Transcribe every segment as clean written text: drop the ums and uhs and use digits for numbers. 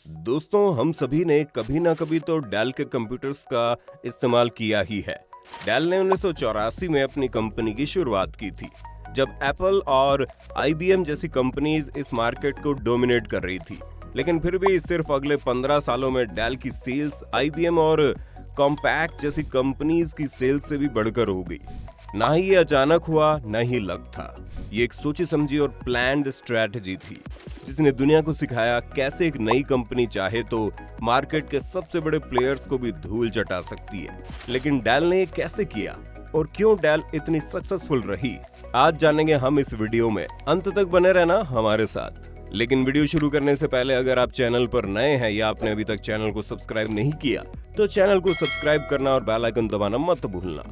दोस्तों, हम सभी ने कभी ना कभी तो डेल के कंप्यूटर्स का इस्तेमाल किया ही है। डेल ने 1984 में अपनी कंपनी की शुरुआत की थी, जब एप्पल और आईबीएम जैसी कंपनीज इस मार्केट को डोमिनेट कर रही थी। लेकिन फिर भी सिर्फ अगले 15 सालों में डेल की सेल्स आईबीएम और कॉम्पैक्ट जैसी कंपनीज की सेल्स से भी बढ़कर हो गई। ना ही ये अचानक हुआ, ना ही लक था। ये एक सोची समझी और प्लान्ड स्ट्रैटेजी थी, जिसने दुनिया को सिखाया कैसे एक नई कंपनी चाहे तो मार्केट के सबसे बड़े प्लेयर्स को भी धूल चटा सकती है। लेकिन डेल ने कैसे किया और क्यों डेल इतनी सक्सेसफुल रही, आज जानेंगे हम इस वीडियो में। अंत तक बने रहना हमारे साथ। लेकिन वीडियो शुरू करने से पहले अगर आप चैनल पर नए हैं या आपने अभी तक चैनल को सब्सक्राइब नहीं किया तो चैनल को सब्सक्राइब करना और बेल आइकन दबाना मत भूलना।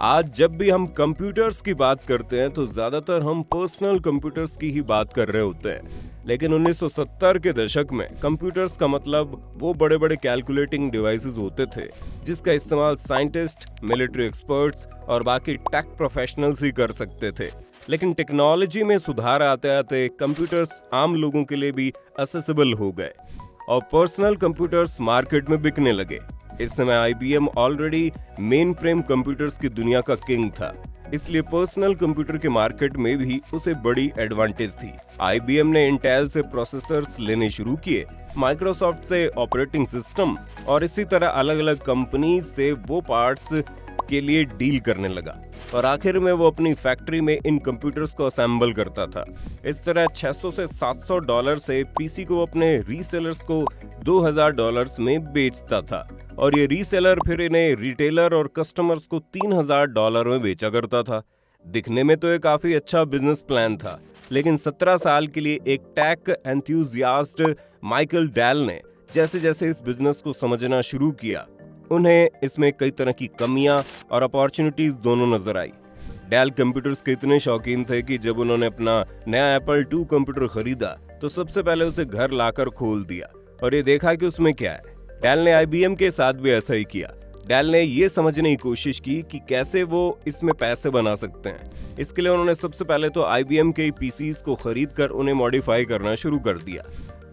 आज जब भी हम कंप्यूटर्स की बात करते हैं तो ज्यादातर हम पर्सनल कंप्यूटर्स की ही बात कर रहे होते हैं। लेकिन 1970 के दशक में कंप्यूटर्स का मतलब वो बड़े बड़े कैलकुलेटिंग डिवाइसेस होते थे जिसका इस्तेमाल साइंटिस्ट, मिलिट्री एक्सपर्ट्स और बाकी टेक प्रोफेशनल्स ही कर सकते थे। लेकिन टेक्नोलॉजी में सुधार आते आते कंप्यूटर्स आम लोगों के लिए भी एक्सेसिबल हो गए और पर्सनल कंप्यूटर्स मार्केट में बिकने लगे। इस समय IBM already main frame computers की दुनिया का किंग था, इसलिए पर्सनल कंप्यूटर के मार्केट में भी उसे बड़ी एडवांटेज थी। आईबीएम ने इंटेल से प्रोसेसर्स लेने शुरू किए, माइक्रोसॉफ्ट से ऑपरेटिंग सिस्टम और इसी तरह अलग अलग कंपनीज से वो पार्ट्स के लिए डील करने लगा और आखिर में वो अपनी फैक्ट्री में इन कंप्यूटर्स को असेंबल करता था। इस तरह $600 से $700 से पीसी को अपने रीसेलर्स को $2000 में बेचता था और ये रीसेलर फिर इन्हें रिटेलर और कस्टमर्स को $3000 में बेचा करता था। दिखने में तो ये काफी अच्छा बिजनेस प्लान था, लेकिन 17 साल के लिए एक टेक एंथुसियास्ट माइकल डेल ने जैसे जैसे इस बिजनेस को समझना शुरू किया, उन्हें इसमें कई तरह की कमियां और अपॉर्चुनिटीज दोनों नजर आई। डेल कंप्यूटर्स के इतने शौकीन थे कि जब उन्होंने अपना नया एप्पल II कंप्यूटर खरीदा तो सबसे पहले उसे घर लाकर खोल दिया और ये देखा कि उसमें क्या है। डेल ने आईबीएम के साथ भी ऐसा ही किया। डेल ने ये समझने की कोशिश की कि कैसे वो इसमें पैसे बना सकते हैं। इसके लिए उन्होंने सबसे पहले तो आईबीएम के पीसीस को खरीद कर उन्हें मॉडिफाई करना शुरू कर दिया।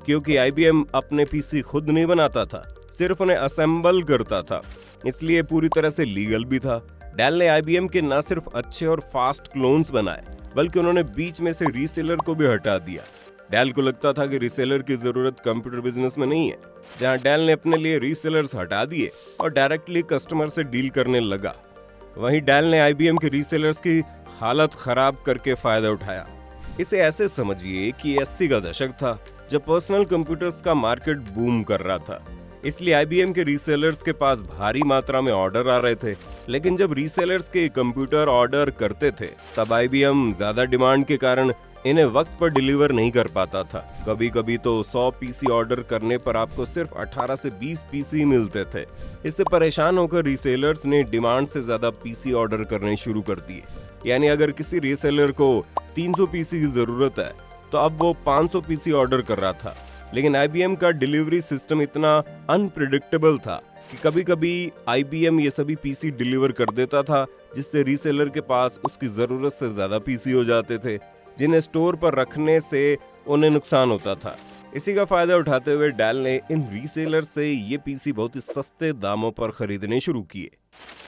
क्योंकि आईबीएम अपने पीसी खुद नहीं बनाता था, सिर्फ उन्हें असेंबल करता था, इसलिए पूरी तरह से लीगल भी था। डेल ने आईबीएम के न सिर्फ अच्छे और फास्ट क्लोन्स बनाए, बल्कि उन्होंने बीच में से रीसेलर को भी हटा दिया। डेल को लगता था कि रीसेलर की जरूरत कंप्यूटर बिजनेस में नहीं है, जहां डेल ने अपने लिए रीसेलर्स हटा दिए और डायरेक्टली कस्टमर से डील करने लगा, वहीं डेल ने आईबीएम के रीसेलर्स की हालत खराब करके फायदा उठाया। इसे ऐसे समझिए कि 80 का दशक था जब पर्सनल कंप्यूटर्स का मार्केट बूम कर रहा था, इसलिए आईबीएम के रीसेलर्स के पास भारी मात्रा में ऑर्डर आ रहे थे। लेकिन जब रीसेलर्स के कंप्यूटर ऑर्डर करते थे तब आईबीएम ज्यादा डिमांड के कारण इन्हें वक्त पर डिलीवर नहीं कर पाता था। कभी कभी तो 100 पीसी ऑर्डर करने पर आपको सिर्फ 18 से 20 पीसी मिलते थे। इससे परेशान होकर रीसेलर्स ने डिमांड से ज्यादा पीसी ऑर्डर करने शुरू कर दिए। यानी अगर किसी रीसेलर को 300 पीसी की जरूरत है तो अब वो 500 पीसी ऑर्डर कर रहा था। लेकिन आईबीएम का डिलीवरी सिस्टम इतना अनप्रेडिक्टेबल था कि कभी कभी आईबीएम ये सभी पीसी डिलीवर कर देता था, जिससे रीसेलर के पास उसकी जरूरत से ज्यादा पीसी हो जाते थे, जिन्हें स्टोर पर रखने से उन्हें नुकसान होता था। इसी का फायदा उठाते हुए डेल ने इन रीसेलर से ये पीसी बहुत ही सस्ते दामों पर खरीदने शुरू किए।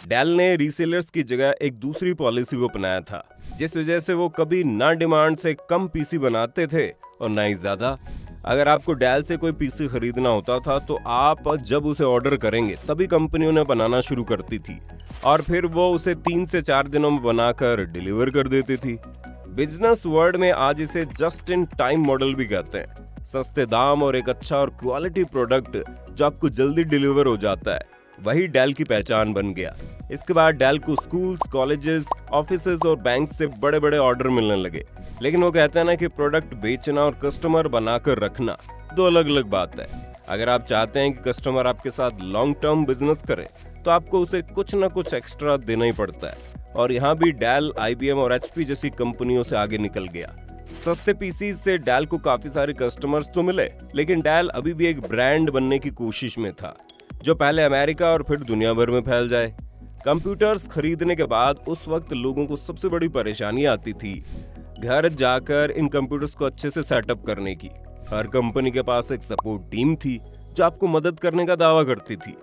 डेल ने रीसेलर्स की जगह एक दूसरी पॉलिसी को अपनाया था, जिस वजह से वो कभी ना डिमांड से कम पीसी बनाते थे और ना ही ज्यादा। अगर आपको डेल से कोई पीसी खरीदना होता था तो आप जब उसे ऑर्डर करेंगे तभी कंपनी उन्हें बनाना शुरू करती थी और फिर वो उसे 3 से 4 दिनों में बनाकर डिलीवर कर देती थी। बिजनेस वर्ल्ड में आज इसे जस्ट इन टाइम मॉडल भी कहते हैं। सस्ते दाम और एक अच्छा और क्वालिटी प्रोडक्ट जो आपको जल्दी डिलीवर हो जाता है, वही डेल की पहचान बन गया। इसके बाद डेल को स्कूल्स, कॉलेजेस, ऑफिसेज और बैंक से बड़े बड़े ऑर्डर मिलने लगे। लेकिन वो कहते हैं ना कि प्रोडक्ट बेचना और कस्टमर बनाकर रखना दो अलग अलग बात है। अगर आप चाहते हैं कि कस्टमर आपके साथ लॉन्ग टर्म बिजनेस करे तो आपको उसे कुछ ना कुछ एक्स्ट्रा देना ही पड़ता है। और यहाँ भी डेल, आईबीएम और एचपी जैसी कंपनियों से आगे निकल गया। सस्ते पीसी से डेल को काफी सारे कस्टमर्स तो मिले, लेकिन डेल अभी भी एक ब्रांड बनने की कोशिश में था, जो पहले अमेरिका और फिर दुनिया भर में फैल जाए। कंप्यूटर्स खरीदने के बाद उस वक्त लोगों को सबसे बड़ी परेशानी आती थी घर जाकर इन कंप्यूटर्स को अच्छे से सेटअप करने की। हर कंपनी के पास एक सपोर्ट टीम थी जो आपको मदद करने का दावा करती थी।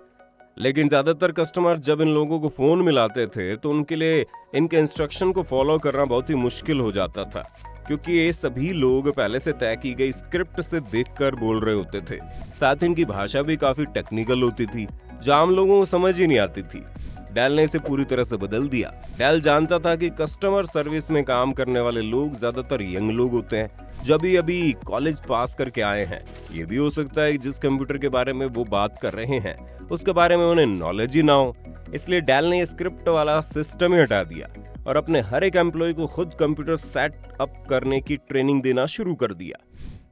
लेकिन ज्यादातर कस्टमर जब इन लोगों को फोन मिलाते थे तो उनके लिए इनके इंस्ट्रक्शन को फॉलो करना बहुत ही मुश्किल हो जाता था, क्योंकि ये सभी लोग पहले से तय की गई स्क्रिप्ट से देखकर बोल रहे होते थे। साथ ही इनकी भाषा भी काफी टेक्निकल होती थी जो आम लोगों को समझ ही नहीं आती थी। डेल ने इसे पूरी तरह से बदल दिया। डेल जानता था कि कस्टमर सर्विस में काम करने वाले लोग ज्यादातर यंग लोग होते हैं जो अभी कॉलेज पास करके आए हैं। ये भी हो सकता है कि जिस कंप्यूटर के बारे में वो बात कर रहे हैं उसके बारे में उन्हें नॉलेज ही ना हो। इसलिए डेल ने स्क्रिप्ट वाला सिस्टम ही हटा दिया और अपने हर एक एम्प्लॉय को खुद कंप्यूटर सेट अप करने की ट्रेनिंग देना शुरू कर दिया।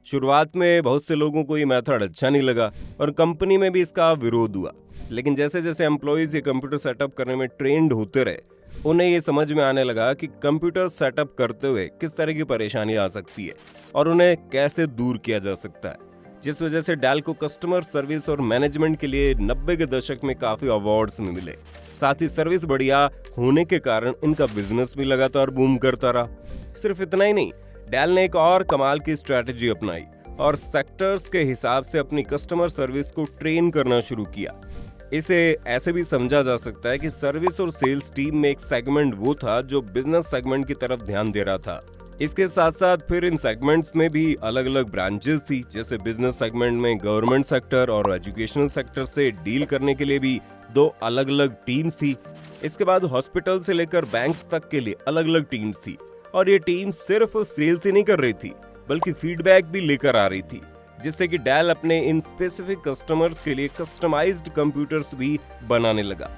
शुरुआत में बहुत से लोगों को ये मेथड अच्छा नहीं लगा और कंपनी में भी इसका विरोध हुआ, लेकिन जैसे जैसे एम्प्लॉयज ये कंप्यूटर सेटअप करने में ट्रेंड होते रहे उन्हें ये समझ में आने लगा कि कंप्यूटर सेटअप करते हुए किस तरह की परेशानी आ सकती है और उन्हें कैसे दूर किया जा सकता है, जिस वजह से डेल को कस्टमर सर्विस और मैनेजमेंट के लिए 90 के दशक में काफी अवार्ड्स में मिले। साथ ही सर्विस बढ़िया होने के कारण इनका बिजनेस भी लगातार बूम करता रहा। सिर्फ इतना ही नहीं, डेल ने एक और कमाल की स्ट्रैटेजी अपनाई और सेक्टर्स के हिसाब से अपनी कस्टमर सर्विस को ट्रेन करना शुरू किया। इसे ऐसे भी समझा जा सकता है कि सर्विस और सेल्स टीम में एक सेगमेंट वो था जो बिजनेस सेगमेंट की तरफ ध्यान दे रहा था। इसके साथ साथ फिर इन सेगमेंट्स में भी अलग अलग ब्रांचेस थी, जैसे बिजनेस सेगमेंट में गवर्नमेंट सेक्टर और एजुकेशनल सेक्टर से डील करने के लिए भी 2 अलग अलग टीम्स थी। इसके बाद हॉस्पिटल से लेकर बैंक्स तक के लिए अलग अलग टीम्स थी और ये टीम सिर्फ सेल्स ही नहीं कर रही थी बल्कि फीडबैक भी लेकर आ रही थी, जिससे कि डेल अपने इन स्पेसिफिक कस्टमर्स के लिए कस्टमाइज्ड कंप्यूटर्स भी बनाने लगा।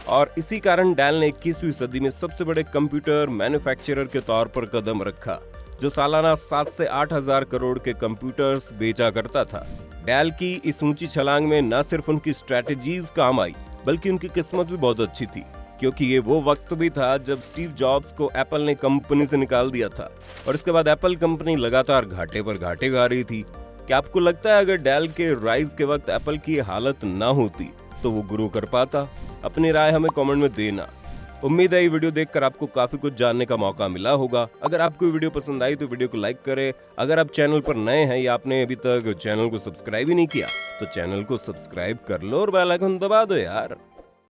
और इसी कारण डेल ने 21वीं सदी में सबसे बड़े कंप्यूटर मैन्युफैक्चरर के तौर पर कदम रखा, जो सालाना 7 से 8 हजार करोड़ के कंप्यूटर्स बेचा करता था। डेल की इस ऊंची छलांग में न सिर्फ उनकी स्ट्रेटेजीज काम आई बल्कि उनकी किस्मत भी बहुत अच्छी थी, क्योंकि ये वो वक्त भी था जब स्टीव जॉब्स को एप्पल ने कंपनी से निकाल दिया था और इसके बाद एप्पल कंपनी लगातार घाटे पर घाटे गा रही थी। क्या आपको लगता है अगर डेल के राइज के वक्त एप्पल की हालत ना होती तो वो ग्रो कर पाता? अपनी राय हमें कमेंट में देना। उम्मीद है ये वीडियो देखकर आपको काफी कुछ जानने का मौका मिला होगा। अगर आपको वीडियो पसंद आई तो वीडियो को लाइक करें। अगर आप चैनल पर नए हैं या आपने अभी तक चैनल को सब्सक्राइब ही नहीं किया तो चैनल को सब्सक्राइब कर लो और बेल आइकन दबा दो यार।